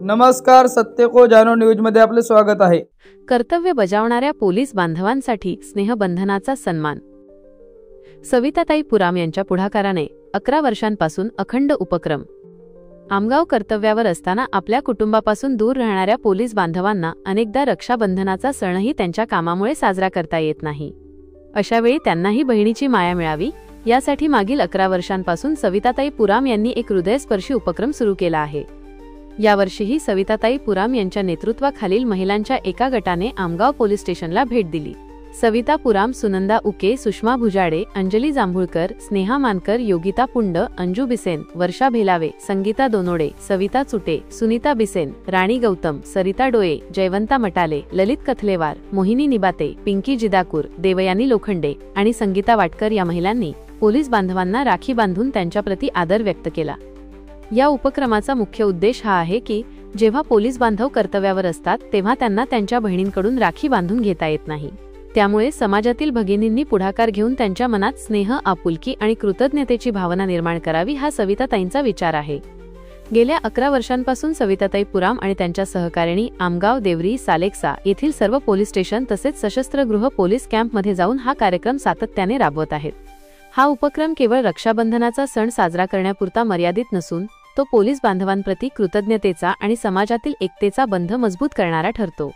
नमस्कार, सत्य को जानो न्यूज मध्ये आपले स्वागत आहे। कर्तव्य बजावणाऱ्या पोलीस बांधवांसाठी स्नेहबंधनाचा सन्मान। सविताताई पुराम यांच्या पुढाकाराने 11 वर्षांपासून अखंड उपक्रम। आमगाव कर्तव्यावर असताना आपल्या कुटुंबापासून दूर राहणाऱ्या पोलीस बांधवांना अनेकदा रक्षाबंधनाचा सणही त्यांच्या कामामुळे साजरा करता येत नाही। अशा वेळी त्यांनाही बहिणीची माया मिळावी यासाठी मागील 11 वर्षांपासून सविताताई पुराम यांनी एक हृदयस्पर्शी उपक्रम सुरू केला आहे। यावर्षीही सविताताई पुराम यांच्या नेतृत्वाखालील महिलांच्या एका गटाने आमगाव पोलीस स्टेशनला भेट दिली। सविता पुराम, सुनंदा उके, सुषमा भुजाडे, अंजली जांभूळकर, स्नेहा मानकर, योगिता पुंड, अंजू बिसेन, वर्षा भेलावे, संगीता दोनोडे, सविता चुटे, सुनीता बिसेन, राणी गौतम, सरिता डोये, जयवंता मटाले, ललित कथलेवार, मोहिनी निबाते, पिंकी जिदाकूर, देवयानी लोखंडे आणि संगीता वाटकर या महिलांनी पोलीस बांधवांना राखी बांधून त्यांच्याप्रती आदर व्यक्त केला। या उपक्रमाचा मुख्य उद्देश हा आहे की जेव्हा पोलीस बांधव कर्तव्यावर असतात तेव्हा त्यांना त्यांच्या बहिणींकडून राखी बांधून घेता येत नाही। त्यामुळे समाजातील भगिनींनी पुढाकार घेऊन त्यांच्या मनात स्नेह, आपुलकी आणि कृतज्ञतेची भावना निर्माण करावी हा सविताताईंचा विचार आहे। गेल्या 11 वर्षांपासून सविताताई पुराम आणि त्यांच्या सहकारिणी आमगाव, देवरी, सालेक्सा येथील सर्व पोलीस स्टेशन तसेच सशस्त्र गृह पोलीस कॅम्पमध्ये जाऊन हा कार्यक्रम सातत्याने राबवत आहेत। हा उपक्रम केवळ रक्षाबंधनाचा सण साजरा करण्यापुरता मर्यादित नसून तो पोलीस बांधवांप्रती कृतज्ञतेचा आणि समाजातील एकतेचा बंध मजबूत करणारा ठरतो।